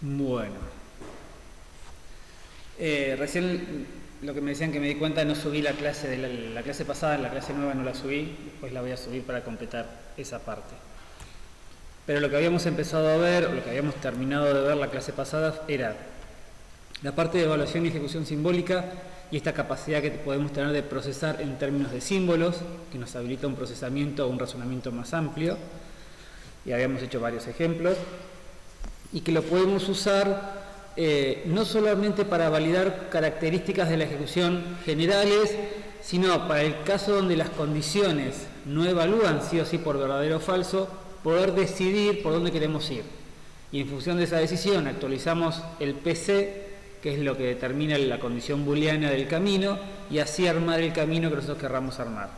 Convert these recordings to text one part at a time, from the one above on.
Bueno. Recién lo que me decían que me di cuenta, no subí la clase de la clase pasada, la clase nueva no la subí, después la voy a subir para completar esa parte. Pero lo que habíamos empezado a ver, o lo que habíamos terminado de ver la clase pasada, era la parte de evaluación y ejecución simbólica y esta capacidad que podemos tener de procesar en términos de símbolos, que nos habilita un procesamiento o un razonamiento más amplio, y habíamos hecho varios ejemplos, y que lo podemos usar no solamente para validar características de la ejecución generales, sino para el caso donde las condiciones no evalúan sí o sí por verdadero o falso, poder decidir por dónde queremos ir. Y en función de esa decisión actualizamos el PC, que es lo que determina la condición booleana del camino, y así armar el camino que nosotros querramos armar.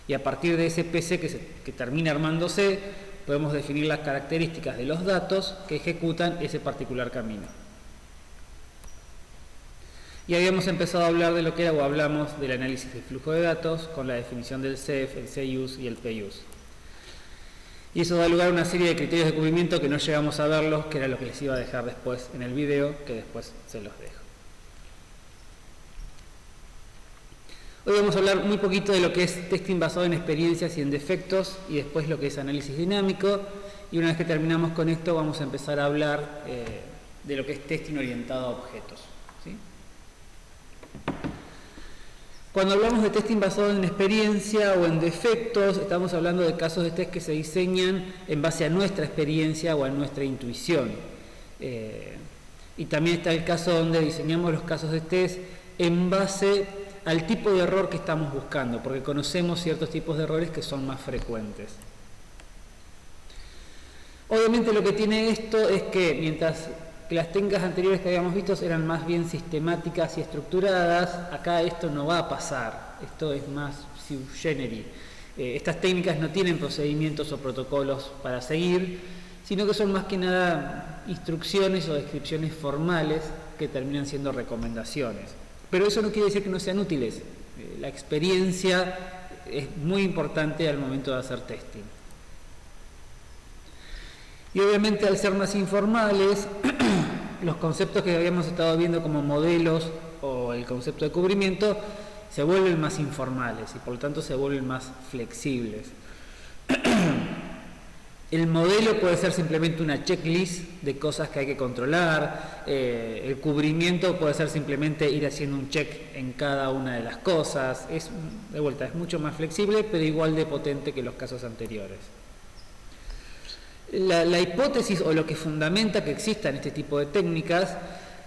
Y a partir de ese PC que termina armándose, podemos definir las características de los datos que ejecutan ese particular camino. Y habíamos empezado a hablar de lo que era, o hablamos del análisis del flujo de datos con la definición del CEF, el CUse y el PUse. Y eso da lugar a una serie de criterios de cubrimiento que no llegamos a verlos, que era lo que les iba a dejar después en el video, que después se los dejo. Hoy vamos a hablar muy poquito de lo que es testing basado en experiencias y en defectos, y después lo que es análisis dinámico, y una vez que terminamos con esto vamos a empezar a hablar de lo que es testing orientado a objetos, ¿sí? Cuando hablamos de testing basado en experiencia o en defectos, estamos hablando de casos de test que se diseñan en base a nuestra experiencia o a nuestra intuición. Y también está el caso donde diseñamos los casos de test en base al tipo de error que estamos buscando, porque conocemos ciertos tipos de errores que son más frecuentes. Obviamente lo que tiene esto es que mientras que las técnicas anteriores que habíamos visto eran más bien sistemáticas y estructuradas, acá esto no va a pasar, esto es más sui generis. Estas técnicas no tienen procedimientos o protocolos para seguir, sino que son más que nada instrucciones o descripciones formales que terminan siendo recomendaciones. Pero eso no quiere decir que no sean útiles. La experiencia es muy importante al momento de hacer testing. Y obviamente al ser más informales, los conceptos que habíamos estado viendo como modelos o el concepto de cubrimiento se vuelven más informales y por lo tanto se vuelven más flexibles. El modelo puede ser simplemente una checklist de cosas que hay que controlar, el cubrimiento puede ser simplemente ir haciendo un check en cada una de las cosas, de vuelta, es mucho más flexible pero igual de potente que los casos anteriores. La hipótesis o lo que fundamenta que existan este tipo de técnicas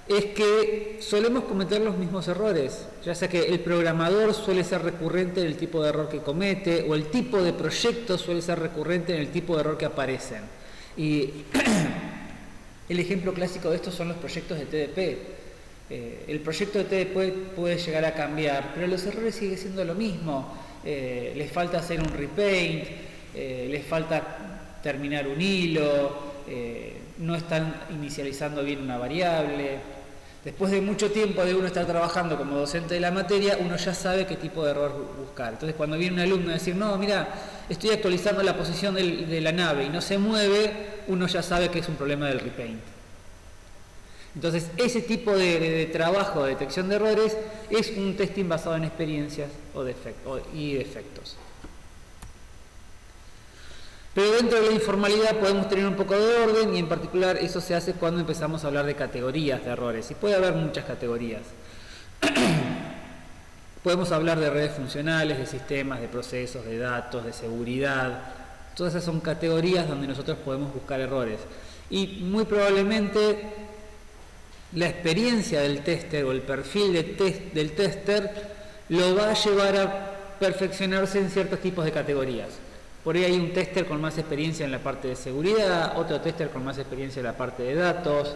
es que solemos cometer los mismos errores, ya sea que el programador suele ser recurrente en el tipo de error que comete o el tipo de proyecto suele ser recurrente en el tipo de error que aparecen. Y el ejemplo clásico de esto son los proyectos de TDP. El proyecto de TDP puede llegar a cambiar, pero los errores siguen siendo lo mismo. Les falta hacer un repaint, les falta terminar un hilo, no están inicializando bien una variable. Después de mucho tiempo de uno estar trabajando como docente de la materia, uno ya sabe qué tipo de error buscar. Entonces cuando viene un alumno a decir, no, mira, estoy actualizando la posición de la nave y no se mueve, uno ya sabe que es un problema del repaint. Entonces ese tipo de trabajo de detección de errores es un testing basado en experiencias y defectos. Pero dentro de la informalidad podemos tener un poco de orden y en particular eso se hace cuando empezamos a hablar de categorías de errores y puede haber muchas categorías. Podemos hablar de redes funcionales, de sistemas, de procesos, de datos, de seguridad. Todas esas son categorías donde nosotros podemos buscar errores. Y muy probablemente la experiencia del tester o el perfil del tester lo va a llevar a perfeccionarse en ciertos tipos de categorías. Por ahí hay un tester con más experiencia en la parte de seguridad, otro tester con más experiencia en la parte de datos.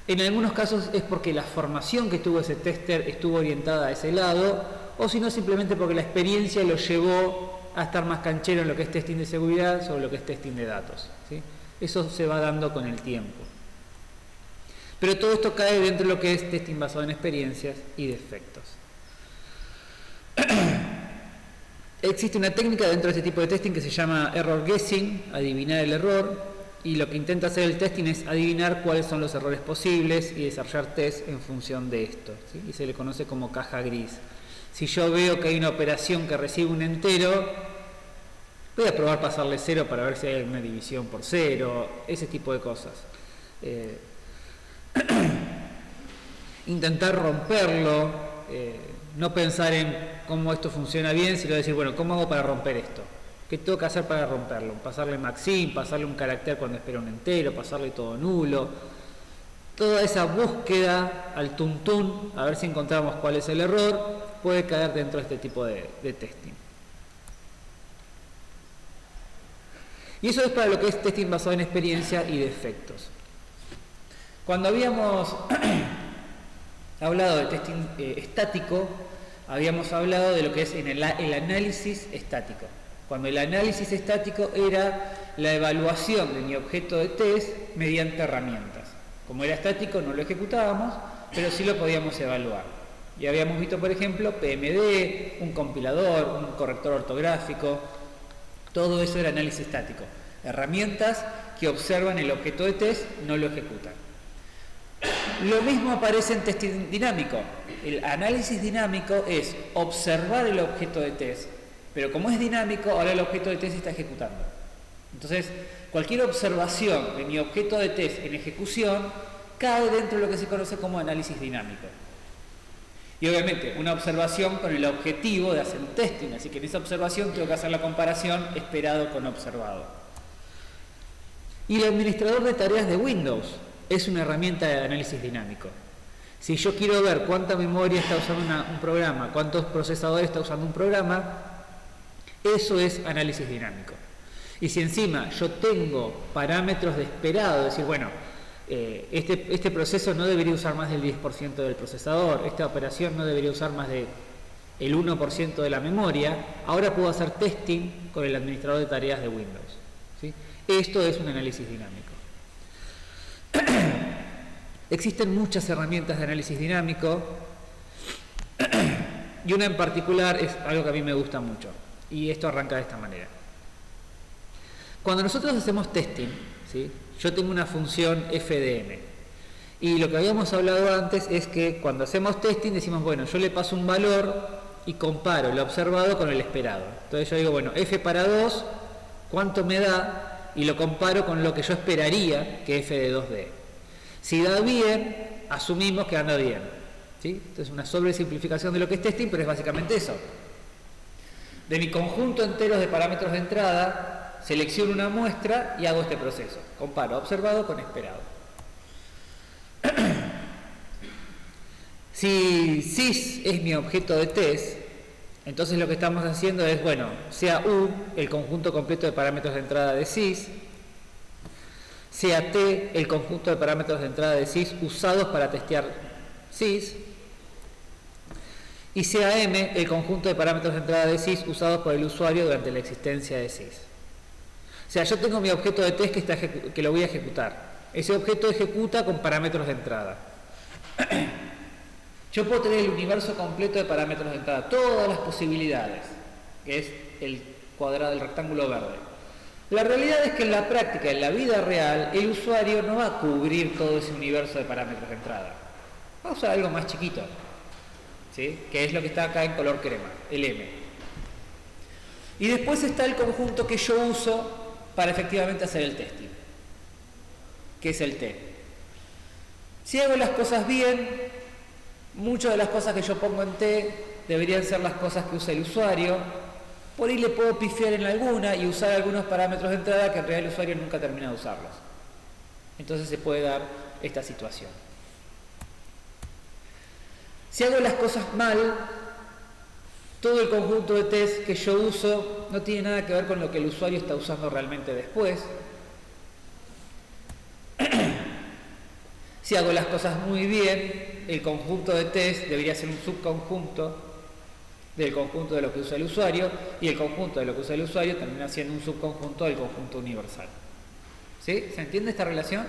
En algunos casos es porque la formación que tuvo ese tester estuvo orientada a ese lado, o si no simplemente porque la experiencia lo llevó a estar más canchero en lo que es testing de seguridad sobre lo que es testing de datos, ¿sí? Eso se va dando con el tiempo. Pero todo esto cae dentro de lo que es testing basado en experiencias y defectos. Existe una técnica dentro de este tipo de testing que se llama error guessing, adivinar el error, y lo que intenta hacer el testing es adivinar cuáles son los errores posibles y desarrollar test en función de esto, ¿sí? Y se le conoce como caja gris. Si yo veo que hay una operación que recibe un entero, voy a probar pasarle 0 para ver si hay alguna división por 0, ese tipo de cosas. Intentar romperlo, no pensar en cómo esto funciona bien, sino decir, bueno, ¿cómo hago para romper esto? ¿Qué tengo que hacer para romperlo? Pasarle maxim, pasarle un carácter cuando espera un entero, pasarle todo nulo. Toda esa búsqueda al tuntún, a ver si encontramos cuál es el error, puede caer dentro de este tipo de testing. Y eso es para lo que es testing basado en experiencia y defectos. Cuando habíamos hablado de testing estático, habíamos hablado de lo que es en el análisis estático. Cuando el análisis estático era la evaluación de mi objeto de test mediante herramientas. Como era estático no lo ejecutábamos, pero sí lo podíamos evaluar. Y habíamos visto, por ejemplo, PMD, un compilador, un corrector ortográfico. Todo eso era análisis estático. Herramientas que observan el objeto de test, no lo ejecutan. Lo mismo aparece en testing dinámico. El análisis dinámico es observar el objeto de test, pero como es dinámico, ahora el objeto de test está ejecutando. Entonces, cualquier observación de mi objeto de test en ejecución cae dentro de lo que se conoce como análisis dinámico. Y obviamente, una observación con el objetivo de hacer un testing, así que en esa observación tengo que hacer la comparación esperado con observado. Y el administrador de tareas de Windows es una herramienta de análisis dinámico. Si yo quiero ver cuánta memoria está usando un programa, cuántos procesadores está usando un programa, eso es análisis dinámico. Y si encima yo tengo parámetros de esperado, es decir, bueno, este proceso no debería usar más del 10% del procesador, esta operación no debería usar más del 1% de la memoria, ahora puedo hacer testing con el administrador de tareas de Windows, ¿sí? Esto es un análisis dinámico. Existen muchas herramientas de análisis dinámico y una en particular es algo que a mí me gusta mucho, y esto arranca de esta manera. Cuando nosotros hacemos testing, ¿sí? Yo tengo una función FDM y lo que habíamos hablado antes es que cuando hacemos testing decimos, bueno, yo le paso un valor y comparo lo observado con el esperado. Entonces yo digo, bueno, F para 2, ¿cuánto me da? Y lo comparo con lo que yo esperaría que F de 2 dé. Si da bien, asumimos que anda bien, ¿sí? Entonces una sobresimplificación de lo que es testing, pero es básicamente eso. De mi conjunto entero de parámetros de entrada, selecciono una muestra y hago este proceso. Comparo observado con esperado. Si sys es mi objeto de test, entonces lo que estamos haciendo es, bueno, sea U el conjunto completo de parámetros de entrada de sys, sea T el conjunto de parámetros de entrada de sys usados para testear sys, y sea M el conjunto de parámetros de entrada de sys usados por el usuario durante la existencia de sys. O sea, yo tengo mi objeto de test que lo voy a ejecutar. Ese objeto ejecuta con parámetros de entrada. Yo puedo tener el universo completo de parámetros de entrada, todas las posibilidades, que es el cuadrado del rectángulo verde. La realidad es que en la práctica, en la vida real, el usuario no va a cubrir todo ese universo de parámetros de entrada. Va a usar algo más chiquito, ¿sí? Que es lo que está acá en color crema, el M. Y después está el conjunto que yo uso para efectivamente hacer el testing, que es el T. Si hago las cosas bien, muchas de las cosas que yo pongo en T deberían ser las cosas que usa el usuario. Por ahí le puedo pifiar en alguna y usar algunos parámetros de entrada que en realidad el usuario nunca termina de usarlos. Entonces se puede dar esta situación. Si hago las cosas mal, todo el conjunto de test que yo uso no tiene nada que ver con lo que el usuario está usando realmente después. Si hago las cosas muy bien, el conjunto de test debería ser un subconjunto del conjunto de lo que usa el usuario, y el conjunto de lo que usa el usuario termina siendo un subconjunto del conjunto universal. ¿Sí? ¿Se entiende esta relación?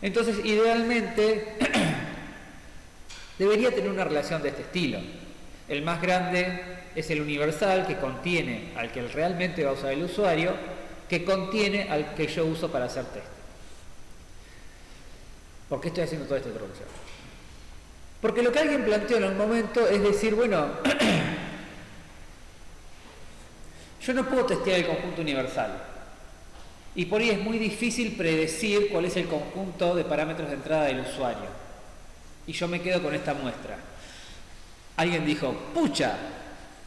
Entonces, idealmente, debería tener una relación de este estilo. El más grande es el universal, que contiene al que realmente va a usar el usuario, que contiene al que yo uso para hacer test. ¿Por qué estoy haciendo toda esta introducción? Porque lo que alguien planteó en un momento es decir, bueno, yo no puedo testear el conjunto universal. Y por ahí es muy difícil predecir cuál es el conjunto de parámetros de entrada del usuario. Y yo me quedo con esta muestra. Alguien dijo, pucha,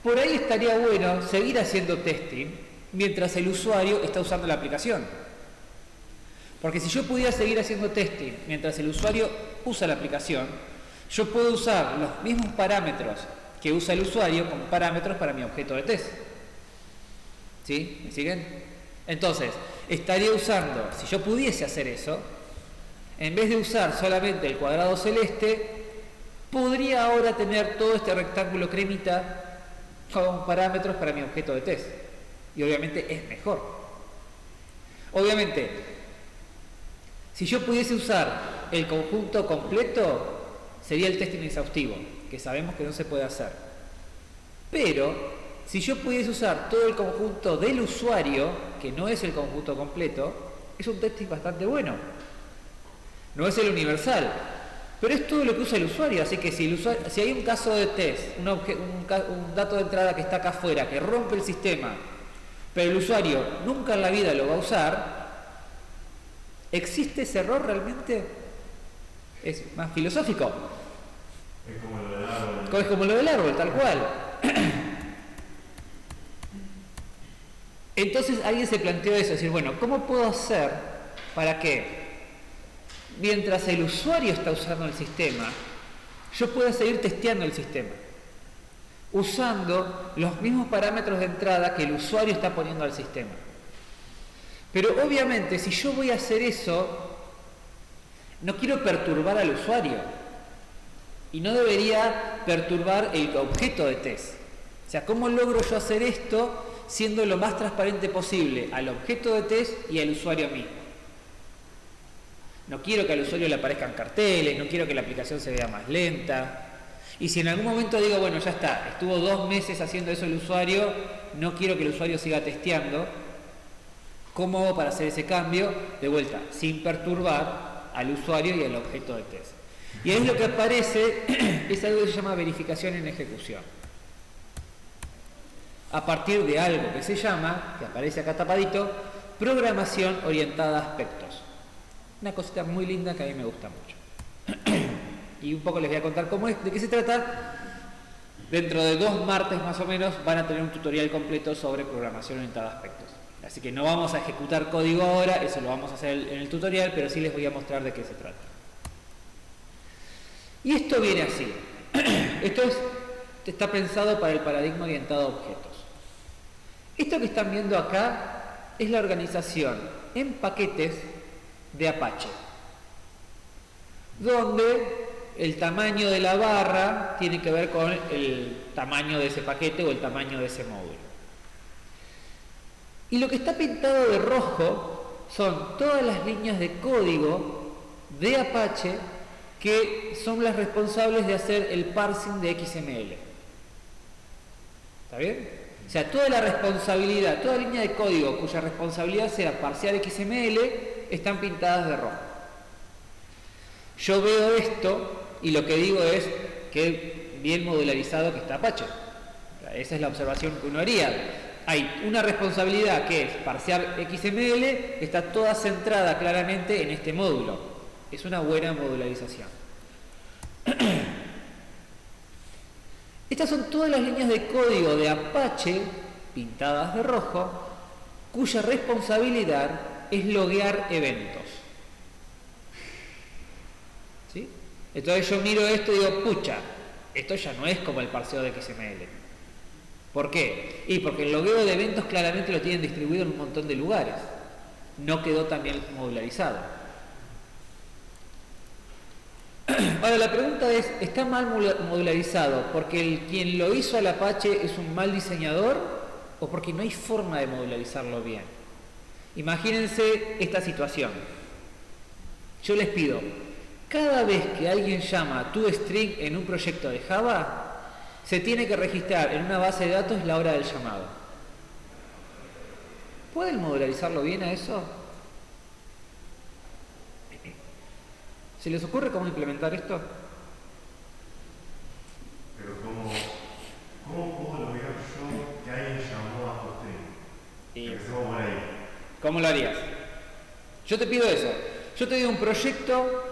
por ahí estaría bueno seguir haciendo testing mientras el usuario está usando la aplicación. Porque si yo pudiera seguir haciendo testing mientras el usuario usa la aplicación, yo puedo usar los mismos parámetros que usa el usuario como parámetros para mi objeto de test. ¿Sí? ¿Me siguen? Entonces, estaría usando, si yo pudiese hacer eso, en vez de usar solamente el cuadrado celeste, podría ahora tener todo este rectángulo cremita con parámetros para mi objeto de test. Y obviamente es mejor. Obviamente, si yo pudiese usar el conjunto completo, sería el testing exhaustivo, que sabemos que no se puede hacer. Pero, si yo pudiese usar todo el conjunto del usuario, que no es el conjunto completo, es un testing bastante bueno. No es el universal, pero es todo lo que usa el usuario. Así que si hay un caso de test, un dato de entrada que está acá afuera, que rompe el sistema, pero el usuario nunca en la vida lo va a usar, ¿existe ese error realmente? Es más filosófico. Es como lo del árbol. Es como lo del árbol, tal cual. Entonces alguien se planteó eso, decir, bueno, ¿cómo puedo hacer para que mientras el usuario está usando el sistema, yo pueda seguir testeando el sistema, usando los mismos parámetros de entrada que el usuario está poniendo al sistema? Pero obviamente, si yo voy a hacer eso, no quiero perturbar al usuario y no debería perturbar el objeto de test. O sea, ¿cómo logro yo hacer esto siendo lo más transparente posible al objeto de test y al usuario mismo? No quiero que al usuario le aparezcan carteles, no quiero que la aplicación se vea más lenta. Y si en algún momento digo, bueno, ya está, estuvo 2 meses haciendo eso el usuario, no quiero que el usuario siga testeando, ¿cómo hago para hacer ese cambio? De vuelta, sin perturbar al usuario y al objeto de test. Y ahí lo que aparece es algo que se llama verificación en ejecución. A partir de algo que se llama, que aparece acá tapadito, programación orientada a aspectos. Una cosita muy linda que a mí me gusta mucho. Y un poco les voy a contar de qué se trata. Dentro de 2 martes más o menos van a tener un tutorial completo sobre programación orientada a aspectos. Así que no vamos a ejecutar código ahora, eso lo vamos a hacer en el tutorial, pero sí les voy a mostrar de qué se trata. Y esto viene así. Esto está pensado para el paradigma orientado a objetos. Esto que están viendo acá es la organización en paquetes de Apache, donde el tamaño de la barra tiene que ver con el tamaño de ese paquete o el tamaño de ese módulo. Y lo que está pintado de rojo son todas las líneas de código de Apache que son las responsables de hacer el parsing de XML. ¿Está bien? O sea, toda la responsabilidad, toda línea de código cuya responsabilidad sea parsear XML, están pintadas de rojo. Yo veo esto y lo que digo es que bien modularizado que está Apache. Esa es la observación que uno haría. Hay una responsabilidad que es parsear XML, está toda centrada claramente en este módulo. Es una buena modularización. Estas son todas las líneas de código de Apache, pintadas de rojo, cuya responsabilidad es loguear eventos. ¿Sí? Entonces yo miro esto y digo, pucha, esto ya no es como el parseo de XML. ¿Por qué? Y porque el logueo de eventos claramente lo tienen distribuido en un montón de lugares. No quedó tan bien modularizado. Ahora la pregunta es, ¿está mal modularizado porque quien lo hizo al Apache es un mal diseñador o porque no hay forma de modularizarlo bien? Imagínense esta situación. Yo les pido, cada vez que alguien llama toString en un proyecto de Java, se tiene que registrar en una base de datos la hora del llamado. ¿Pueden modularizarlo bien a eso? ¿Se les ocurre cómo implementar esto? Pero ¿cómo puedo lograr yo que alguien llamó a tu stream? Empecemos por ahí. ¿Cómo lo harías? Yo te pido eso. Yo te doy un proyecto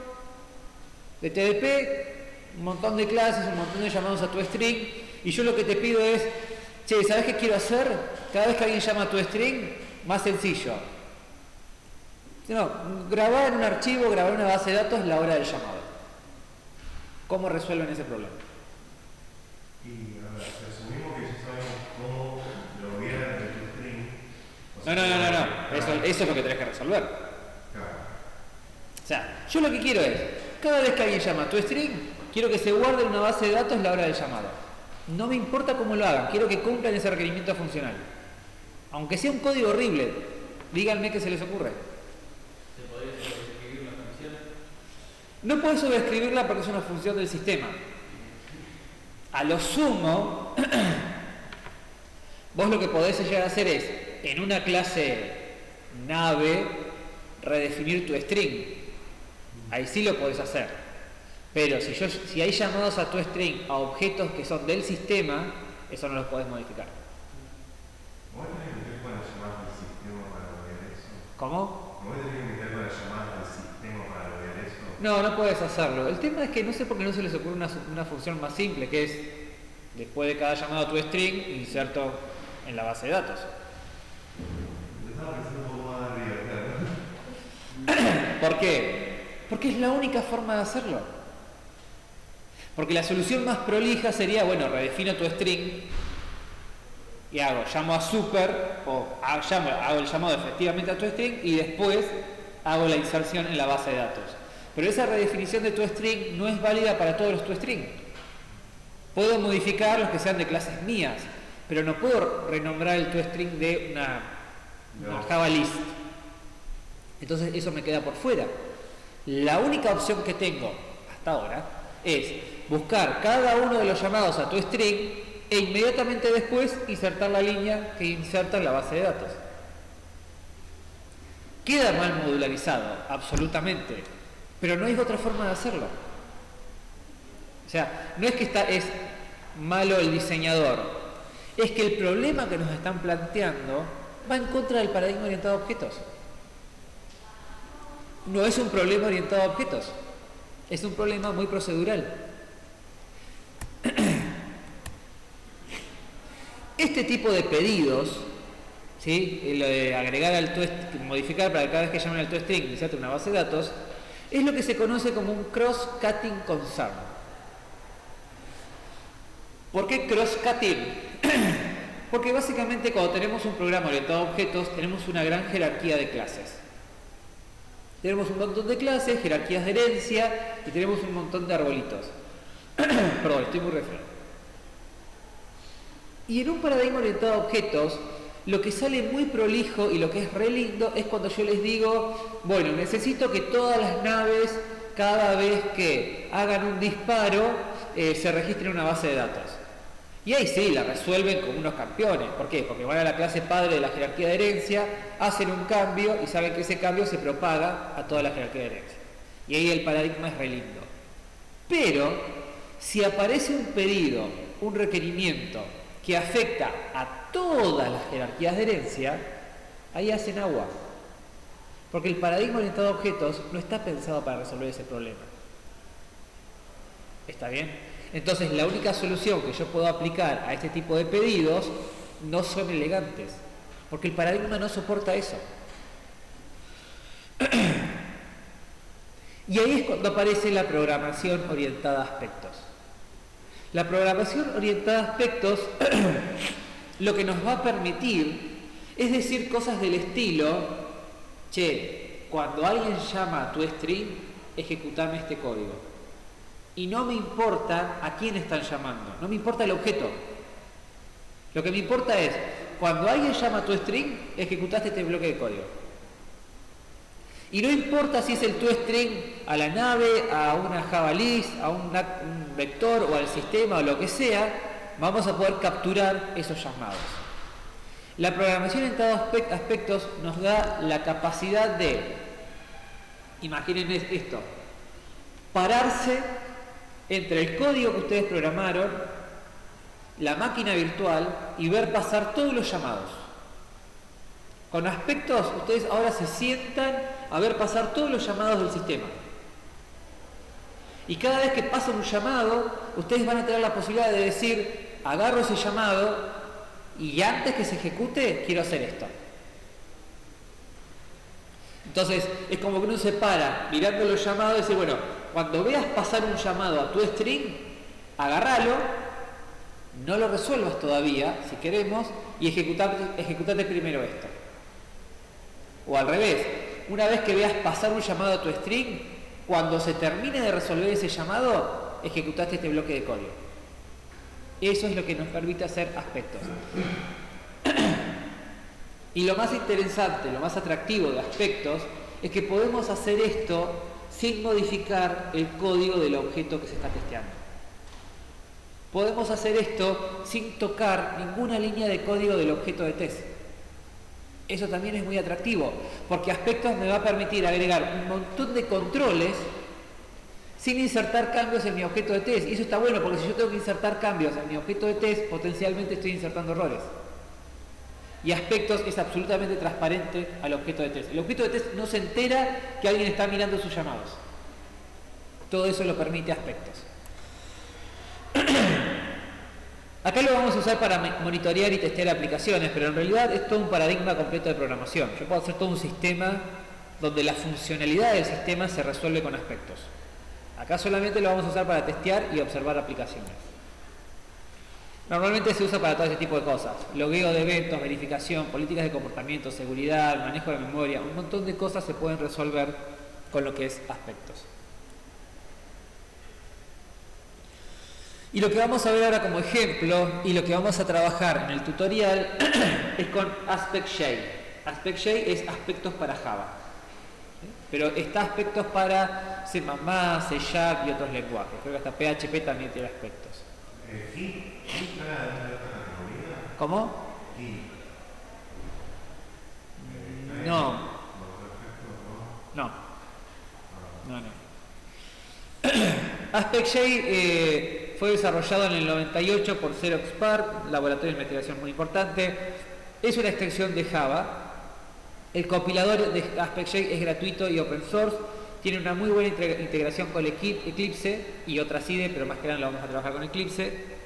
de TDP, un montón de clases, un montón de llamados a tu string, y yo lo que te pido es, che, ¿sabes qué quiero hacer? Cada vez que alguien llama a tu string, más sencillo. No, grabar en un archivo, grabar en una base de datos la hora del llamado. ¿Cómo resuelven ese problema? Y a ver, si asumimos que ya sabemos cómo loguear de tu string. No. Eso es lo que tenés que resolver. Claro. O sea, yo lo que quiero es, cada vez que alguien llama a tu string, quiero que se guarde en una base de datos la hora del llamado. No me importa cómo lo hagan, quiero que cumplan ese requerimiento funcional. Aunque sea un código horrible, díganme qué se les ocurre. ¿Se podría sobreescribir una función? No puedes sobreescribirla porque es una función del sistema. A lo sumo, vos lo que podés llegar a hacer es, en una clase nave, redefinir tu string. Ahí sí lo podés hacer. Pero si hay llamados a tu string a objetos que son del sistema, eso no los podés modificar. ¿Vos tenés que meter con las llamadas del sistema para loguear eso? ¿Cómo? ¿Vos tenés que meter con las llamadas del sistema para loguear eso? No puedes hacerlo. El tema es que no sé por qué no se les ocurre una función más simple, que es, después de cada llamado a tu string, inserto en la base de datos. Estaba pensando un poco más arriba, claro. ¿Por qué? Porque es la única forma de hacerlo. Porque la solución más prolija sería, bueno, redefino tu string y llamo a super, o hago el llamado efectivamente a tu string y después hago la inserción en la base de datos. Pero esa redefinición de tu string no es válida para todos los tu string. Puedo modificar los que sean de clases mías, pero no puedo renombrar el tu string de una Java list. Entonces eso me queda por fuera. La única opción que tengo hasta ahora es buscar cada uno de los llamados a tu string e inmediatamente después insertar la línea que inserta en la base de datos. Queda mal modularizado, absolutamente, pero no hay otra forma de hacerlo. O sea, no es que es malo el diseñador, es que el problema que nos están planteando va en contra del paradigma orientado a objetos. No es un problema orientado a objetos, es un problema muy procedural. Este tipo de pedidos, ¿sí? Lo de agregar al modificar para que cada vez que llamen al toString inserte una base de datos, es lo que se conoce como un cross-cutting concern. ¿Por qué cross-cutting? Porque básicamente cuando tenemos un programa orientado a objetos tenemos una gran jerarquía de clases. Tenemos un montón de clases, jerarquías de herencia y tenemos un montón de arbolitos. Perdón, estoy muy resfriado. Y en un paradigma orientado a objetos, lo que sale muy prolijo y lo que es re lindo es cuando yo les digo, bueno, necesito que todas las naves, cada vez que hagan un disparo, se registren en una base de datos. Y ahí sí, la resuelven como unos campeones. ¿Por qué? Porque van a la clase padre de la jerarquía de herencia, hacen un cambio y saben que ese cambio se propaga a toda la jerarquía de herencia. Y ahí el paradigma es re lindo. Pero, si aparece un pedido, un requerimiento, que afecta a todas las jerarquías de herencia, ahí hacen agua. Porque el paradigma orientado a objetos no está pensado para resolver ese problema. ¿Está bien? Entonces, la única solución que yo puedo aplicar a este tipo de pedidos no son elegantes, porque el paradigma no soporta eso. Y ahí es cuando aparece la programación orientada a aspectos. La programación orientada a aspectos lo que nos va a permitir es decir cosas del estilo, che, cuando alguien llama a tu string, ejecutame este código. Y no me importa a quién están llamando, no me importa el objeto. Lo que me importa es, cuando alguien llama a tu string, ejecutaste este bloque de código. Y no importa si es el toString a la nave, a una Java list, a un vector o al sistema o lo que sea, vamos a poder capturar esos llamados. La programación en todos aspectos nos da la capacidad de, imaginen esto, pararse entre el código que ustedes programaron, la máquina virtual, y ver pasar todos los llamados. Con aspectos, ustedes ahora se sientan a ver pasar todos los llamados del sistema. Y cada vez que pasa un llamado, ustedes van a tener la posibilidad de decir, agarro ese llamado y antes que se ejecute, quiero hacer esto. Entonces, es como que uno se para mirando los llamados y dice, bueno, cuando veas pasar un llamado a tu string, agárralo, no lo resuelvas todavía, si queremos, y ejecutate primero esto. O al revés, una vez que veas pasar un llamado a tu string, cuando se termine de resolver ese llamado, ejecutaste este bloque de código. Eso es lo que nos permite hacer aspectos. Y lo más interesante, lo más atractivo de aspectos, es que podemos hacer esto sin modificar el código del objeto que se está testeando. Podemos hacer esto sin tocar ninguna línea de código del objeto de test. Eso también es muy atractivo, porque aspectos me va a permitir agregar un montón de controles sin insertar cambios en mi objeto de test. Y eso está bueno, porque si yo tengo que insertar cambios en mi objeto de test, potencialmente estoy insertando errores. Y aspectos es absolutamente transparente al objeto de test. El objeto de test no se entera que alguien está mirando sus llamados. Todo eso lo permite aspectos. Acá lo vamos a usar para monitorear y testear aplicaciones, pero en realidad es todo un paradigma completo de programación. Yo puedo hacer todo un sistema donde la funcionalidad del sistema se resuelve con aspectos. Acá solamente lo vamos a usar para testear y observar aplicaciones. Normalmente se usa para todo ese tipo de cosas. Logueo de eventos, verificación, políticas de comportamiento, seguridad, manejo de memoria. Un montón de cosas se pueden resolver con lo que es aspectos. Y lo que vamos a ver ahora como ejemplo, y lo que vamos a trabajar en el tutorial, es con AspectJ. AspectJ es aspectos para Java. Pero está aspectos para C++, C Sharp y otros lenguajes. Creo que hasta PHP también tiene aspectos. ¿Cómo? No. AspectJ fue desarrollado en el 98 por Xerox PARC, laboratorio de investigación muy importante. Es una extensión de Java. El compilador de AspectJ es gratuito y open source. Tiene una muy buena integración con Eclipse y otras IDE, pero más que nada lo vamos a trabajar con Eclipse.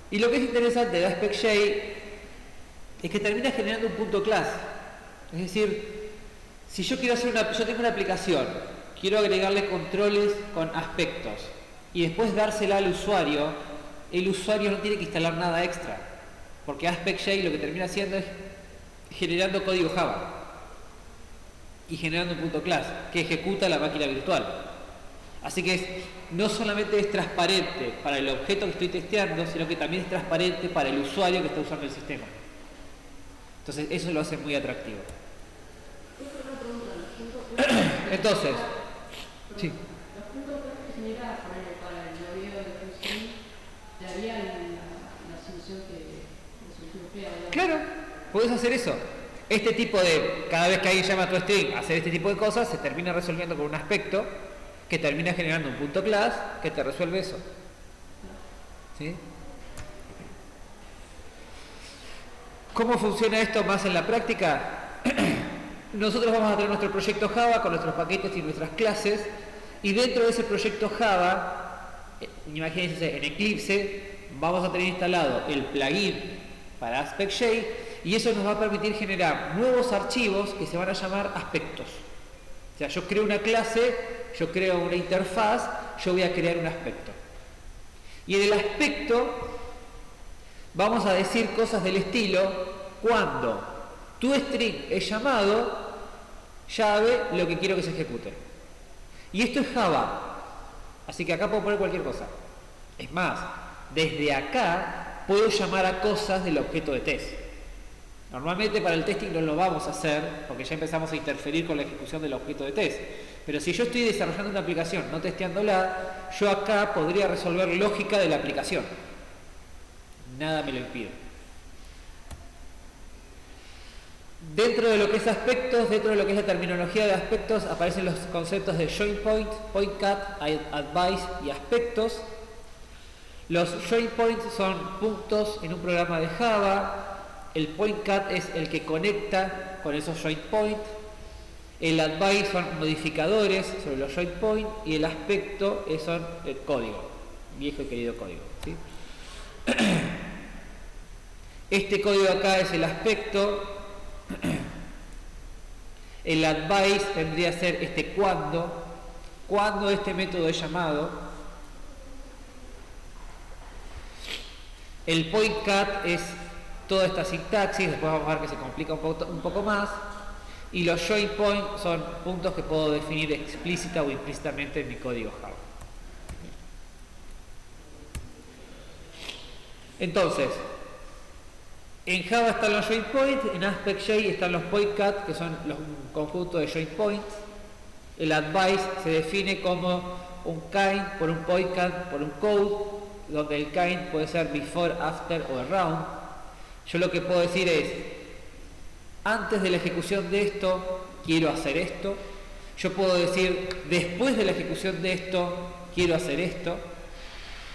Y lo que es interesante de AspectJ es que termina generando un punto class. Es decir, si yo quiero hacer yo tengo una aplicación, quiero agregarle controles con aspectos y después dársela al usuario, el usuario no tiene que instalar nada extra, porque AspectJ lo que termina haciendo es generando código Java y generando un punto class que ejecuta la máquina virtual. Así que no solamente es transparente para el objeto que estoy testeando, sino que también es transparente para el usuario que está usando el sistema. Entonces eso lo hace muy atractivo. Entonces, sí. Los puntos que genera para el logueo de función darían la solución que Claro, puedes hacer eso. Este tipo de, cada vez que alguien llama a tu string a hacer este tipo de cosas, se termina resolviendo con un aspecto que termina generando un punto class que te resuelve eso. ¿Sí? ¿Cómo funciona esto más en la práctica? Nosotros vamos a tener nuestro proyecto Java con nuestros paquetes y nuestras clases, y dentro de ese proyecto Java, imagínense, en Eclipse vamos a tener instalado el plugin para AspectJ, y eso nos va a permitir generar nuevos archivos que se van a llamar aspectos. O sea, yo creo una clase, yo creo una interfaz, yo voy a crear un aspecto. Y en el aspecto vamos a decir cosas del estilo: cuando tu string es llamado, llave lo que quiero que se ejecute. Y esto es Java, así que acá puedo poner cualquier cosa. Es más, desde acá puedo llamar a cosas del objeto de test. Normalmente para el testing no lo vamos a hacer porque ya empezamos a interferir con la ejecución del objeto de test. Pero si yo estoy desarrollando una aplicación no testeándola, yo acá podría resolver lógica de la aplicación. Nada me lo impide. Dentro de lo que es aspectos, dentro de lo que es la terminología de aspectos, aparecen los conceptos de join point, point cut, advice y aspectos. Los join points son puntos en un programa de Java. El point cut es el que conecta con esos join points. El advice son modificadores sobre los join points. Y el aspecto son el código, viejo y querido código, ¿sí? Este código acá es el aspecto. El advice vendría a ser este cuando este método es llamado. El point cut es toda esta sintaxis, después vamos a ver que se complica un poco más. Y los join point son puntos que puedo definir explícita o implícitamente en mi código Java. Entonces, en Java están los join points, en AspectJ están los point cut, que son los conjuntos de join points. El advice se define como un kind por un point cut por un code, donde el kind puede ser before, after o around. Yo lo que puedo decir es, antes de la ejecución de esto, quiero hacer esto. Yo puedo decir, después de la ejecución de esto, quiero hacer esto.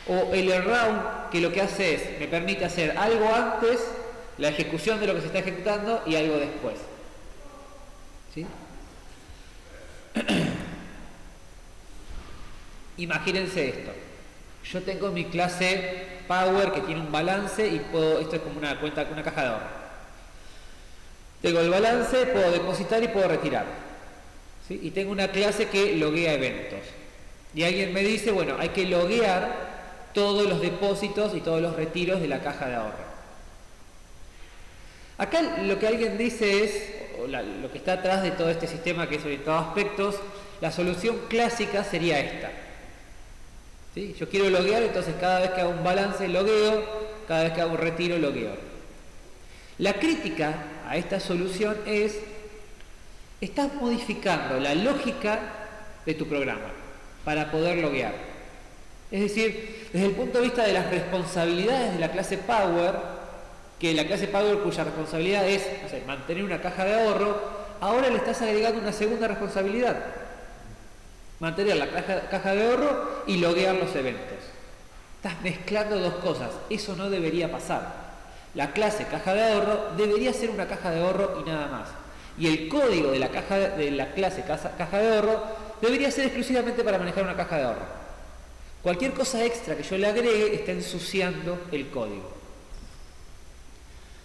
O el around, que lo que hace es, me permite hacer algo antes, la ejecución de lo que se está ejecutando y algo después. ¿Sí? Imagínense esto. Yo tengo mi clase Power que tiene un balance y esto es como una cuenta, una caja de ahorro. Tengo el balance, puedo depositar y puedo retirar. ¿Sí? Y tengo una clase que loguea eventos. Y alguien me dice, bueno, hay que loguear todos los depósitos y todos los retiros de la caja de ahorro. Acá lo que alguien dice es, lo que está atrás de todo este sistema que es orientado a aspectos, la solución clásica sería esta. ¿Sí? Yo quiero loguear, entonces cada vez que hago un balance logueo, cada vez que hago un retiro logueo. La crítica a esta solución es, estás modificando la lógica de tu programa para poder loguear. Es decir, desde el punto de vista de las responsabilidades de la clase Power, que la clase Power cuya responsabilidad es, no sé, mantener una caja de ahorro, ahora le estás agregando una segunda responsabilidad. Mantener la caja de ahorro y loguear los eventos. Estás mezclando dos cosas. Eso no debería pasar. La clase caja de ahorro debería ser una caja de ahorro y nada más. Y el código de la clase caja de ahorro debería ser exclusivamente para manejar una caja de ahorro. Cualquier cosa extra que yo le agregue está ensuciando el código.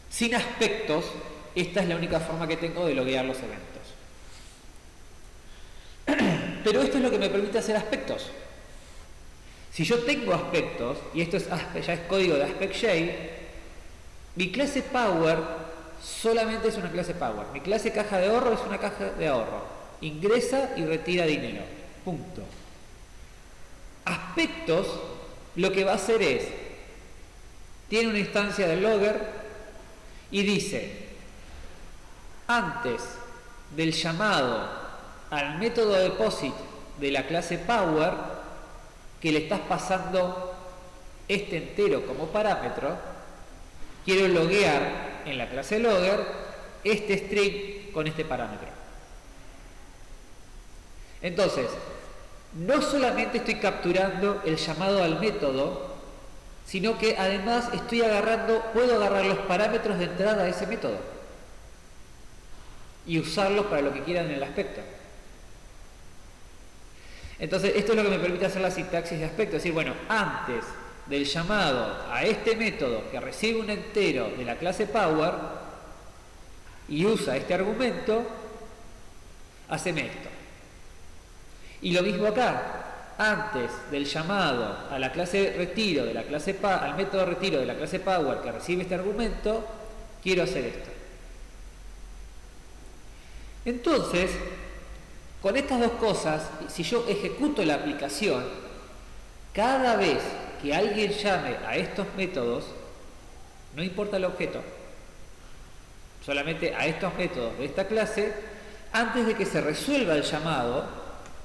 Sin aspectos, esta es la única forma que tengo de loguear los eventos. Pero esto es lo que me permite hacer aspectos. Si yo tengo aspectos, y esto ya es código de AspectJ, mi clase Power solamente es una clase Power. Mi clase caja de ahorro es una caja de ahorro. Ingresa y retira dinero. Punto. Aspectos, lo que va a hacer es, tiene una instancia del logger y dice, antes del llamado al método deposit de la clase Power, que le estás pasando este entero como parámetro, quiero loguear en la clase logger este string con este parámetro. Entonces, no solamente estoy capturando el llamado al método, sino que además puedo agarrar los parámetros de entrada a ese método y usarlos para lo que quieran en el aspecto. Entonces, esto es lo que me permite hacer la sintaxis de aspecto, es decir, bueno, antes del llamado a este método que recibe un entero de la clase Power y usa este argumento, haceme esto. Y lo mismo acá, antes del llamado a la clase retiro de la clase al método retiro de la clase Power que recibe este argumento, quiero hacer esto. Entonces, con estas dos cosas, si yo ejecuto la aplicación, cada vez que alguien llame a estos métodos, no importa el objeto, solamente a estos métodos de esta clase, antes de que se resuelva el llamado,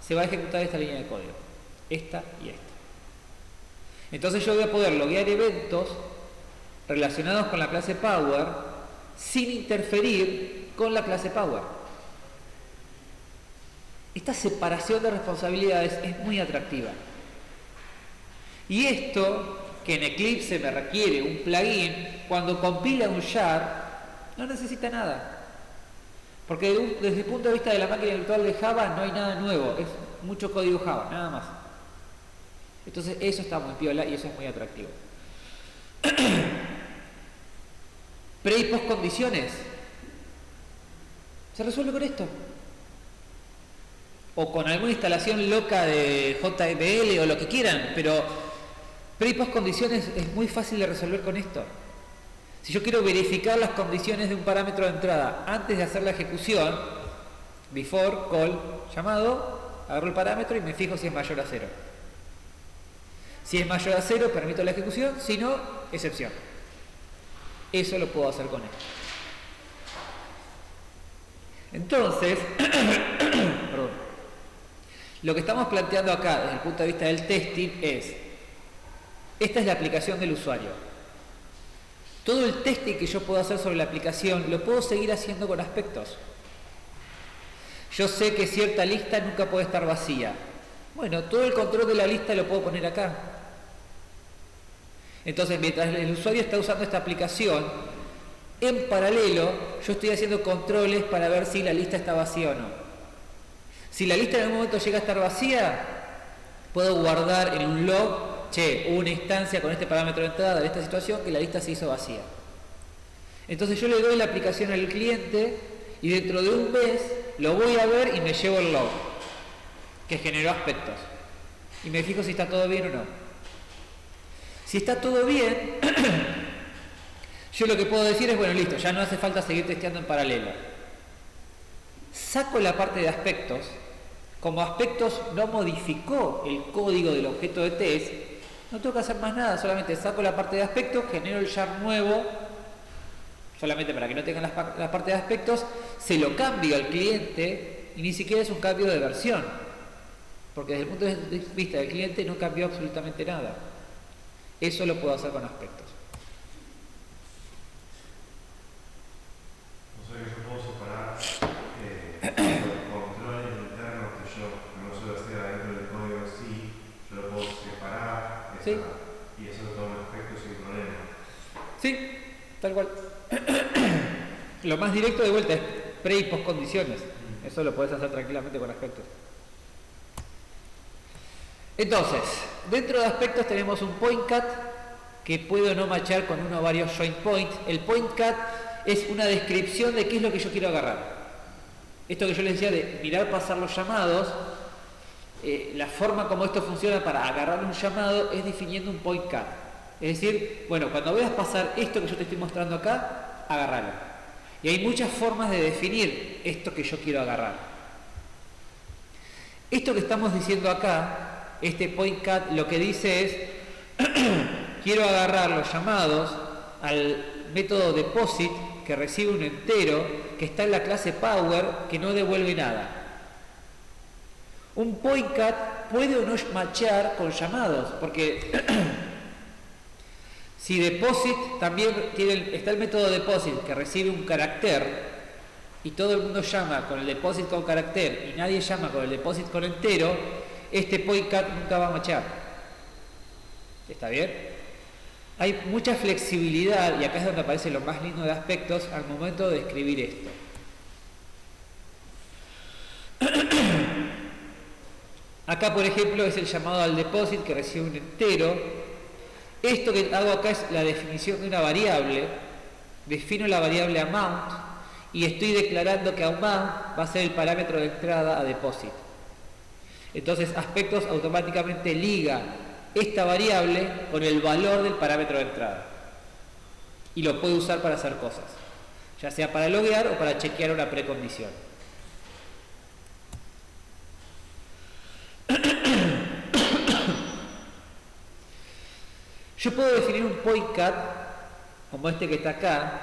se va a ejecutar esta línea de código, esta y esta. Entonces yo voy a poder loguear eventos relacionados con la clase Power sin interferir con la clase Power. Esta separación de responsabilidades es muy atractiva. Y esto, que en Eclipse me requiere un plugin, cuando compila un jar, no necesita nada. Porque desde el punto de vista de la máquina virtual de Java no hay nada nuevo, es mucho código Java, nada más. Entonces eso está muy piola y eso es muy atractivo. Pre y post condiciones. Se resuelve con esto. O con alguna instalación loca de JML o lo que quieran, pero pre y post condiciones es muy fácil de resolver con esto. Si yo quiero verificar las condiciones de un parámetro de entrada antes de hacer la ejecución, before, call, llamado, agarro el parámetro y me fijo si es mayor a 0. Si es mayor a 0, permito la ejecución, si no, excepción. Eso lo puedo hacer con esto. Entonces, perdón, lo que estamos planteando acá desde el punto de vista del testing es, esta es la aplicación del usuario. Todo el testing que yo puedo hacer sobre la aplicación lo puedo seguir haciendo con aspectos. Yo sé que cierta lista nunca puede estar vacía. Bueno, todo el control de la lista lo puedo poner acá. Entonces, mientras el usuario está usando esta aplicación, en paralelo yo estoy haciendo controles para ver si la lista está vacía o no. Si la lista en algún momento llega a estar vacía, puedo guardar en un log, che, hubo una instancia con este parámetro de entrada de esta situación que la lista se hizo vacía. Entonces yo le doy la aplicación al cliente y dentro de un mes lo voy a ver y me llevo el log que generó aspectos. Y me fijo si está todo bien o no. Si está todo bien, yo lo que puedo decir es, bueno, listo, ya no hace falta seguir testeando en paralelo. Saco la parte de aspectos. Como aspectos no modificó el código del objeto de test, no tengo que hacer más nada, solamente saco la parte de aspectos, genero el jar nuevo, solamente para que no tengan la parte de aspectos, se lo cambio al cliente y ni siquiera es un cambio de versión, porque desde el punto de vista del cliente no cambió absolutamente nada. Eso lo puedo hacer con aspectos. O sea que yo puedo separar los controles internos que yo no suelo hacer adentro del código en sí, yo lo puedo separar Sí. y hacerlo todo en aspectos sin problema. Sí, tal cual. Lo más directo de vuelta es pre y post condiciones. Eso lo puedes hacer tranquilamente con aspectos. Entonces, dentro de aspectos tenemos un point cat que puede o no matchar con uno o varios join points. El point cat es una descripción de qué es lo que yo quiero agarrar. Esto que yo les decía de mirar pasar los llamados, la forma como esto funciona para agarrar un llamado es definiendo un point cat. Es decir, bueno, cuando veas pasar esto que yo te estoy mostrando acá, agárralo. Y hay muchas formas de definir esto que yo quiero agarrar. Esto que estamos diciendo acá, este point cat, lo que dice es quiero agarrar los llamados al método deposit que recibe un entero que está en la clase power que no devuelve nada. Un point cat puede o no matchar con llamados, porque si deposit también está el método deposit que recibe un carácter y todo el mundo llama con el deposit con carácter y nadie llama con el deposit con entero, este point cat nunca va a matchar. ¿Está bien? Hay mucha flexibilidad y acá es donde aparece lo más lindo de aspectos al momento de escribir esto. Acá, por ejemplo, es el llamado al deposit que recibe un entero. Esto que hago acá es la definición de una variable. Defino la variable amount y estoy declarando que amount va a ser el parámetro de entrada a deposit. Entonces, aspectos automáticamente liga esta variable con el valor del parámetro de entrada. Y lo puede usar para hacer cosas, ya sea para loguear o para chequear una precondición. Yo puedo definir un point cat, como este que está acá,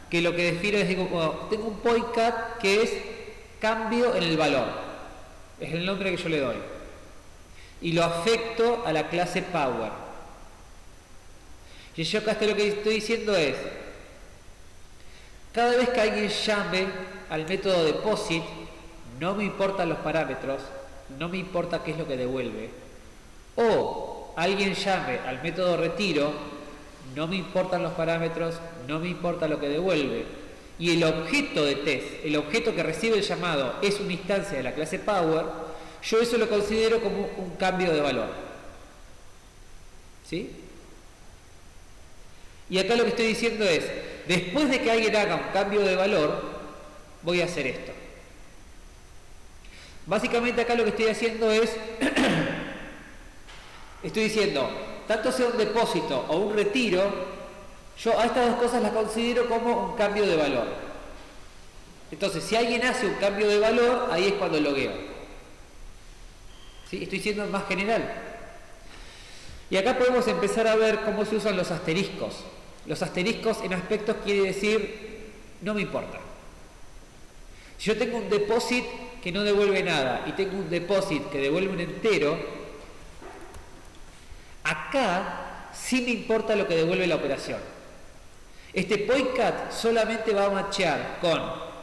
que lo que define es, digo, bueno, tengo un point cat que es cambio en el valor. Es el nombre que yo le doy. Y lo afecto a la clase power. Y yo acá lo que estoy diciendo es, cada vez que alguien llame al método deposit, no me importan los parámetros, no me importa qué es lo que devuelve, o alguien llame al método retiro, no me importan los parámetros, no me importa lo que devuelve, y el objeto de test, el objeto que recibe el llamado es una instancia de la clase power, yo eso lo considero como un cambio de valor. ¿Sí? Y acá lo que estoy diciendo es, después de que alguien haga un cambio de valor, voy a hacer esto. Básicamente acá lo que estoy haciendo es, estoy diciendo, tanto sea un depósito o un retiro, yo a estas dos cosas las considero como un cambio de valor. Entonces, si alguien hace un cambio de valor, ahí es cuando logueo. ¿Sí? Estoy siendo más general. Y acá podemos empezar a ver cómo se usan los asteriscos. Los asteriscos en aspectos quiere decir, no me importa. Si yo tengo un deposit que no devuelve nada y tengo un deposit que devuelve un entero, acá sí me importa lo que devuelve la operación. Este PointCat solamente va a machear con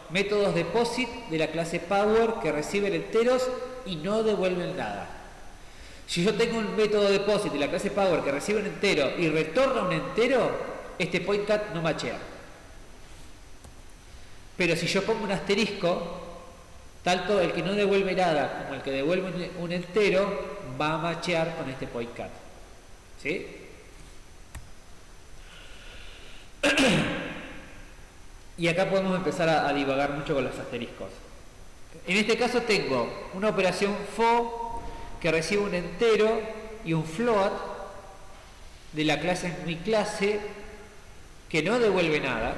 métodos deposit de la clase power que reciben enteros y no devuelven nada. Si yo tengo un método deposit de la clase power que recibe un entero y retorna un entero, este PointCat no machea. Pero si yo pongo un asterisco, tanto el que no devuelve nada como el que devuelve un entero va a machear con este PointCat. ¿Sí? Y acá podemos empezar a divagar mucho con los asteriscos. En este caso tengo una operación FO que recibe un entero y un float de la clase mi clase que no devuelve nada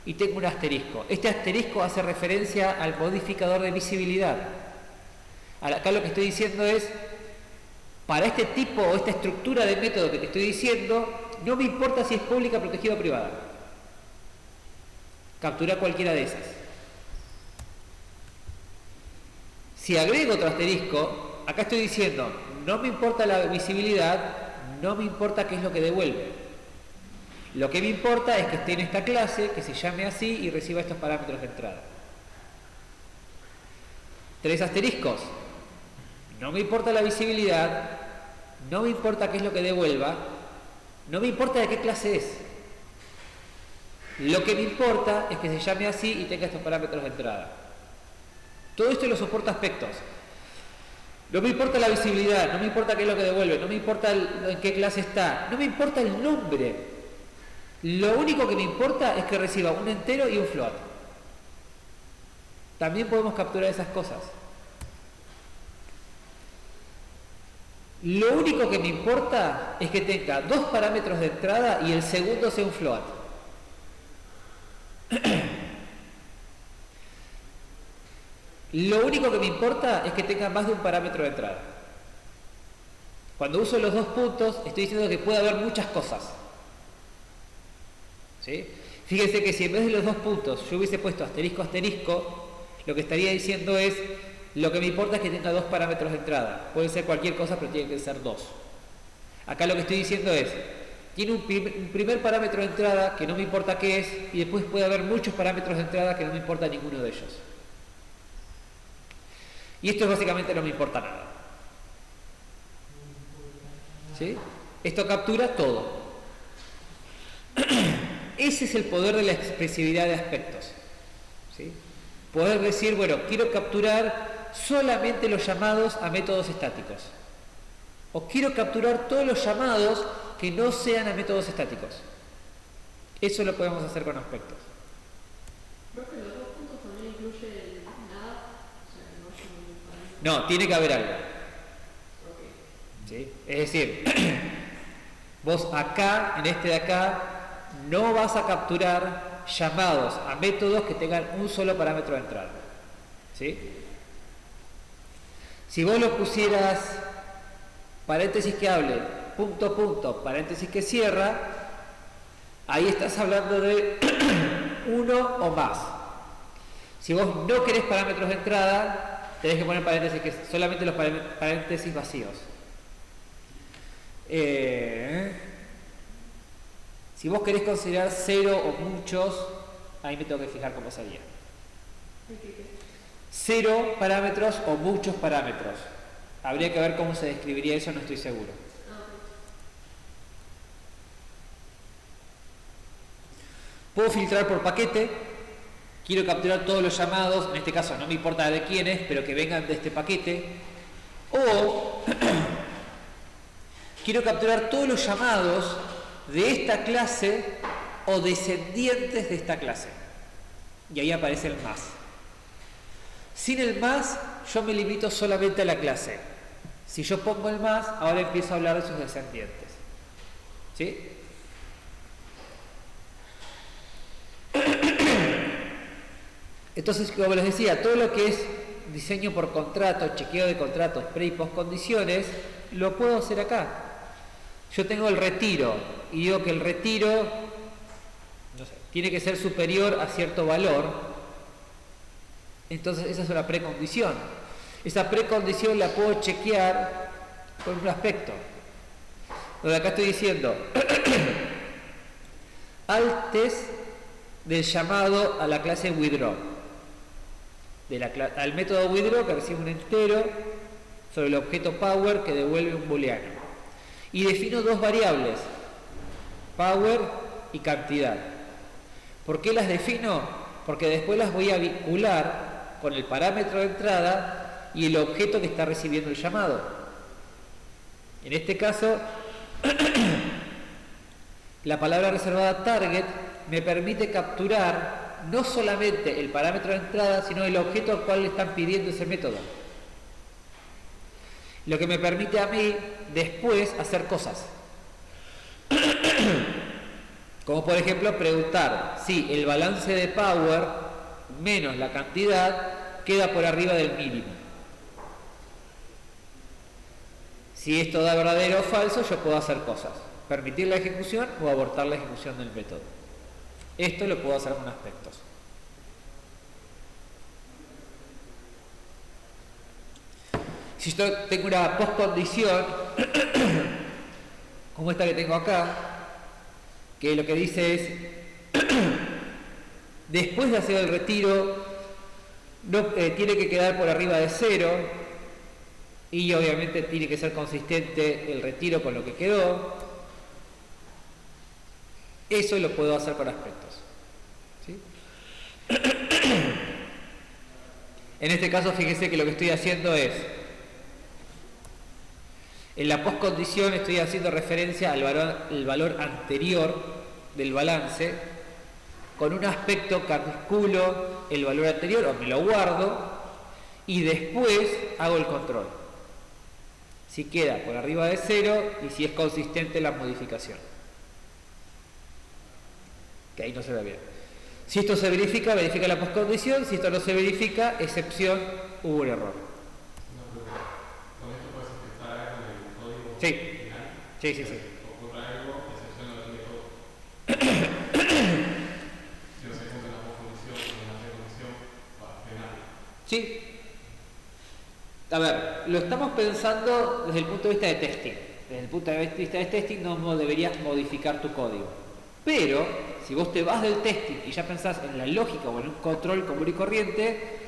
y tengo un asterisco. Este asterisco hace referencia al modificador de visibilidad. Acá lo que estoy diciendo es, para este tipo o esta estructura de método que te estoy diciendo, no me importa si es pública, protegida o privada. Captura cualquiera de esas. Si agrego otro asterisco, acá estoy diciendo, no me importa la visibilidad, no me importa qué es lo que devuelve. Lo que me importa es que esté en esta clase, que se llame así y reciba estos parámetros de entrada. 3 asteriscos. No me importa la visibilidad, no me importa qué es lo que devuelva, no me importa de qué clase es. Lo que me importa es que se llame así y tenga estos parámetros de entrada. Todo esto lo soporta aspectos. No me importa la visibilidad, no me importa qué es lo que devuelve, no me importa en qué clase está, no me importa el nombre. Lo único que me importa es que reciba un entero y un float. También podemos capturar esas cosas. Lo único que me importa es que tenga 2 parámetros de entrada y el segundo sea un float. Lo único que me importa es que tenga más de un parámetro de entrada. Cuando uso los 2 puntos, estoy diciendo que puede haber muchas cosas. ¿Sí? Fíjense que si en vez de los 2 puntos yo hubiese puesto asterisco, asterisco, lo que estaría diciendo es, lo que me importa es que tenga 2 parámetros de entrada. Puede ser cualquier cosa, pero tiene que ser 2. Acá lo que estoy diciendo es, tiene un primer parámetro de entrada que no me importa qué es, y después puede haber muchos parámetros de entrada que no me importa ninguno de ellos. Y esto básicamente no me importa nada. ¿Sí? Esto captura todo. Ese es el poder de la expresividad de aspectos. ¿Sí? Poder decir, bueno, quiero capturar solamente los llamados a métodos estáticos. O quiero capturar todos los llamados que no sean a métodos estáticos. Eso lo podemos hacer con aspectos. Creo que los 2 puntos también incluye nada, o sea, no es un parámetro. No, tiene que haber algo. ¿Sí? Es decir, vos acá, en este de acá, no vas a capturar llamados a métodos que tengan un solo parámetro de entrada. ¿Sí? Si vos lo pusieras paréntesis que hable, punto, punto, paréntesis que cierra, ahí estás hablando de uno o más. Si vos no querés parámetros de entrada, tenés que poner paréntesis que solamente los paréntesis vacíos. Si vos querés considerar 0 o muchos, ahí me tengo que fijar cómo sería. 0 parámetros o muchos parámetros. Habría que ver cómo se describiría eso, no estoy seguro. Puedo filtrar por paquete. Quiero capturar todos los llamados, en este caso no me importa de quiénes, pero que vengan de este paquete. O quiero capturar todos los llamados de esta clase o descendientes de esta clase. Y ahí aparece el más. Sin el más, yo me limito solamente a la clase. Si yo pongo el más, ahora empiezo a hablar de sus descendientes. ¿Sí? Entonces, como les decía, todo lo que es diseño por contrato, chequeo de contratos, pre y post condiciones, lo puedo hacer acá. Yo tengo el retiro y digo que el retiro, no sé, tiene que ser superior a cierto valor. Entonces esa es una precondición. Esa precondición la puedo chequear con un aspecto. Donde acá estoy diciendo altes del llamado a la clase withdraw. Al método withdraw que recibe un entero sobre el objeto power que devuelve un booleano. Y defino dos variables, power y cantidad. ¿Por qué las defino? Porque después las voy a vincular con el parámetro de entrada y el objeto que está recibiendo el llamado. En este caso, la palabra reservada target me permite capturar no solamente el parámetro de entrada, sino el objeto al cual le están pidiendo ese método. Lo que me permite a mí después hacer cosas. Como por ejemplo preguntar si el balance de power menos la cantidad queda por arriba del mínimo. Si esto da verdadero o falso, yo puedo hacer cosas. Permitir la ejecución o abortar la ejecución del método. Esto lo puedo hacer con aspectos. Si yo tengo una postcondición, como esta que tengo acá, que lo que dice es, después de hacer el retiro, no, tiene que quedar por arriba de 0, y obviamente tiene que ser consistente el retiro con lo que quedó. Eso lo puedo hacer con aspectos. ¿Sí? En este caso, fíjese que lo que estoy haciendo es, en la postcondición estoy haciendo referencia al valor anterior del balance. Con un aspecto calculo el valor anterior o me lo guardo y después hago el control. Si queda por arriba de 0 y si es consistente la modificación. Que ahí no se ve bien. Si esto se verifica, verifica la postcondición. Si esto no se verifica, excepción, hubo un error. ¿Con esto puedes empezar con el código Sí. final? Sí. Ocurre algo, excepción no lo tiene todo. Si no se cumple la postcondición o la precondición, va a frenar. Sí. A ver, lo estamos pensando desde el punto de vista de testing. Desde el punto de vista de testing no deberías modificar tu código. Pero, si vos te vas del testing y ya pensás en la lógica o en un control común y corriente,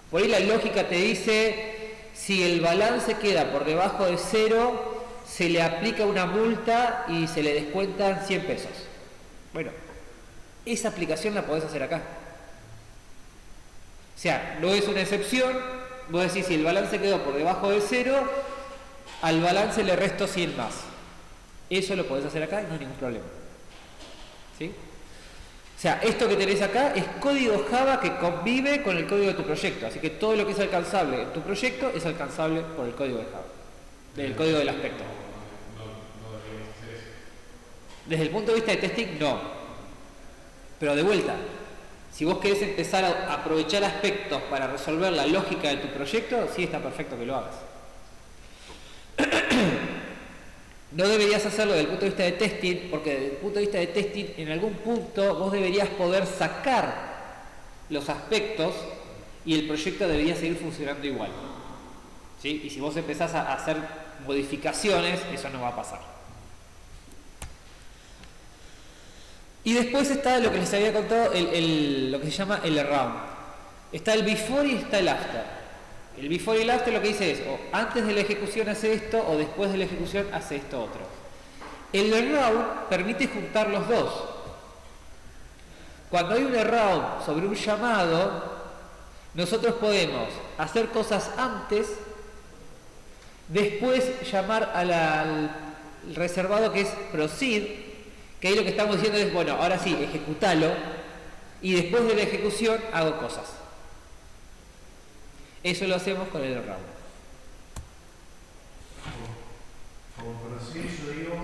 por ahí la lógica te dice, si el balance queda por debajo de 0, se le aplica una multa y se le descuentan 100 pesos. Bueno, esa aplicación la podés hacer acá. O sea, no es una excepción, vos decís, si el balance quedó por debajo de 0, al balance le resto 100 más. Eso lo podés hacer acá y no hay ningún problema. ¿Sí? O sea, esto que tenés acá es código Java que convive con el código de tu proyecto. Así que todo lo que es alcanzable en tu proyecto es alcanzable por el código de Java. Del código del aspecto. No deberíamos hacer eso. Desde el punto de vista de testing, no. Pero de vuelta, si vos querés empezar a aprovechar aspectos para resolver la lógica de tu proyecto, sí está perfecto que lo hagas. No deberías hacerlo desde el punto de vista de testing, porque desde el punto de vista de testing, en algún punto vos deberías poder sacar los aspectos y el proyecto debería seguir funcionando igual. ¿Sí? Y si vos empezás a hacer modificaciones, eso no va a pasar. Y después está lo que les había contado, lo que se llama el around. Está el before y está el after. El before y el after lo que dice es, o antes de la ejecución hace esto, o después de la ejecución hace esto otro. El around permite juntar los dos. Cuando hay un around sobre un llamado, nosotros podemos hacer cosas antes, después llamar al reservado que es proceed, que ahí lo que estamos diciendo es, bueno, ahora sí, ejecutalo, y después de la ejecución hago cosas. Eso lo hacemos con el around. Como conocí, yo digo,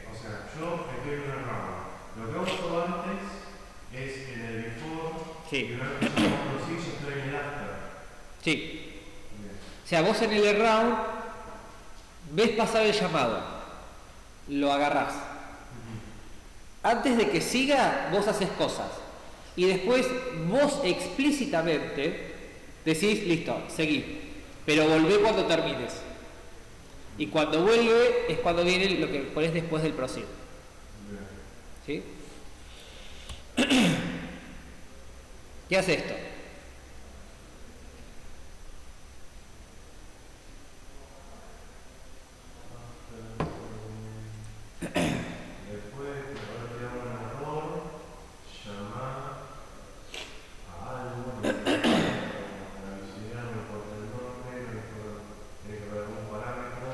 o sea, yo estoy en una rama. Lo que hago todo antes es en el before, Sí. y una vez que yo conocí, yo estoy en el after. Sí. Bien. O sea, vos en el around ves pasar el llamado, lo agarrás. Antes de que siga, vos haces cosas. Y después vos explícitamente decís, listo, seguí. Pero volvé cuando termines. Y cuando vuelve es cuando viene lo que ponés después del proceed. Bien. ¿Sí? ¿Qué hace esto? Después, ahora te llamo un error, llama a algo, la visibilidad no importa el nombre, tiene que haber algún parámetro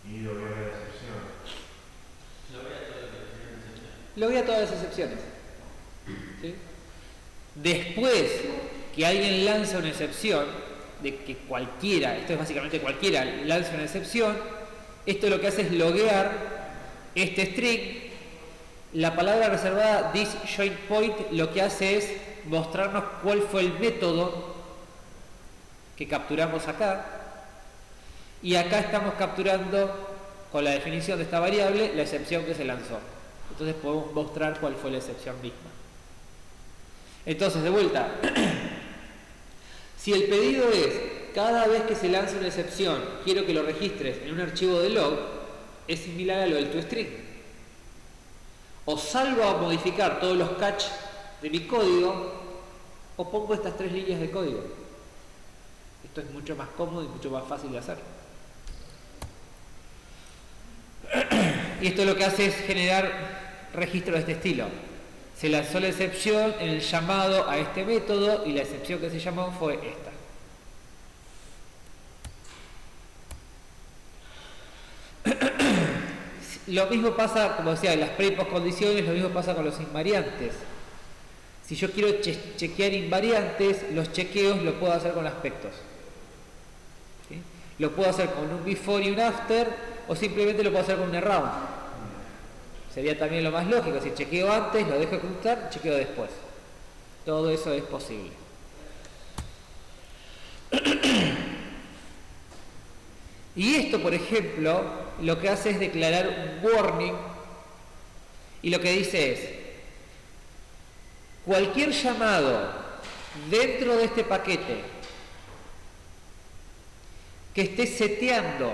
y lo voy a ver la excepción. Lo voy a todas las excepciones. ¿Sí? Después que alguien lanza una excepción, de que cualquiera, esto es básicamente cualquiera, lanza una excepción, esto lo que hace es loguear este string. La palabra reservada thisJoinPoint lo que hace es mostrarnos cuál fue el método que capturamos acá. Y acá estamos capturando con la definición de esta variable la excepción que se lanzó. Entonces podemos mostrar cuál fue la excepción misma. Entonces, de vuelta, si el pedido es cada vez que se lanza una excepción quiero que lo registres en un archivo de log, es similar a lo del toString. O salgo a modificar todos los catch de mi código, o pongo estas 3 líneas de código. Esto es mucho más cómodo y mucho más fácil de hacer. Y esto lo que hace es generar registros de este estilo. Se lanzó la excepción en el llamado a este método y la excepción que se llamó fue esta. Lo mismo pasa, como decía, en las pre y post condiciones, lo mismo pasa con los invariantes. Si yo quiero chequear invariantes, los chequeos lo puedo hacer con aspectos. ¿Sí? Lo puedo hacer con un before y un after, o simplemente lo puedo hacer con un around. Sería también lo más lógico, si chequeo antes, lo dejo ejecutar, chequeo después. Todo eso es posible. Y esto, por ejemplo, lo que hace es declarar un warning, y lo que dice es, cualquier llamado dentro de este paquete que esté seteando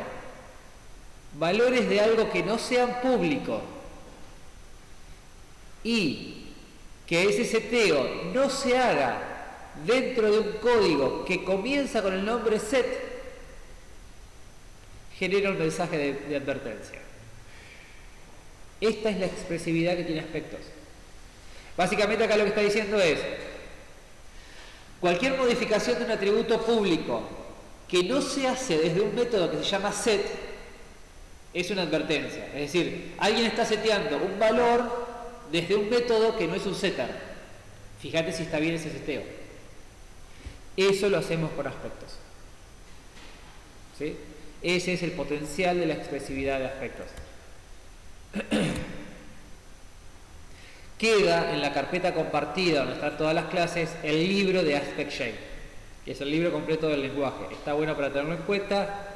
valores de algo que no sean públicos y que ese seteo no se haga dentro de un código que comienza con el nombre set, genera un mensaje de advertencia. Esta es la expresividad que tiene aspectos. Básicamente acá lo que está diciendo es, cualquier modificación de un atributo público que no se hace desde un método que se llama set, es una advertencia. Es decir, alguien está seteando un valor desde un método que no es un setter. Fíjate si está bien ese seteo. Eso lo hacemos con aspectos. ¿Sí? Ese es el potencial de la expresividad de aspectos. Queda en la carpeta compartida donde están todas las clases el libro de AspectShape, que es el libro completo del lenguaje. Está bueno para tenerlo en cuenta.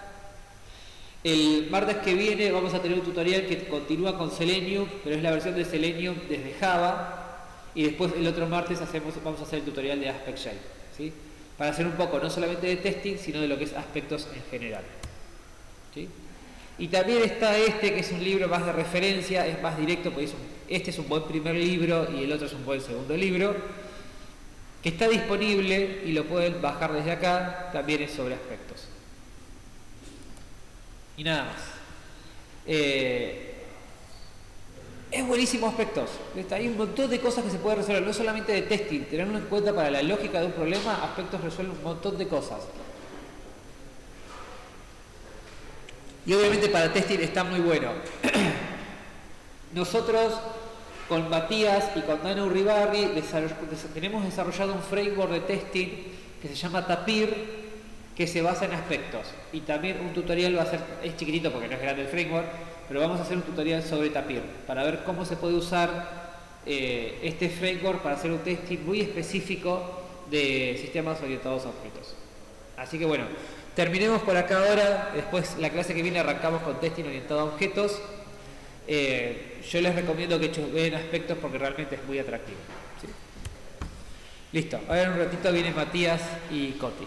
El martes que viene vamos a tener un tutorial que continúa con Selenium, pero es la versión de Selenium desde Java, y después el otro martes vamos a hacer el tutorial de AspectShape, ¿sí? Para hacer un poco no solamente de testing, sino de lo que es aspectos en general. ¿Sí? Y también está este, que es un libro más de referencia, es más directo, porque es un este es un buen primer libro y el otro es un buen segundo libro, que está disponible y lo pueden bajar desde acá, también es sobre aspectos. Y nada más. Es buenísimo aspectos. Hay un montón de cosas que se pueden resolver, no solamente de testing, tenerlo en cuenta para la lógica de un problema, aspectos resuelve un montón de cosas. Y obviamente para testing está muy bueno. Nosotros con Matías y con Dana Uribarri tenemos desarrollado un framework de testing que se llama Tapir, que se basa en aspectos. Y también un tutorial va a ser, es chiquitito porque no es grande el framework, pero vamos a hacer un tutorial sobre Tapir, para ver cómo se puede usar este framework para hacer un testing muy específico de sistemas orientados a objetos. Así que bueno, terminemos por acá ahora, después la clase que viene arrancamos con testing orientado a objetos. Yo les recomiendo que vean aspectos porque realmente es muy atractivo. ¿Sí? Listo, ahora en un ratito vienen Matías y Coti.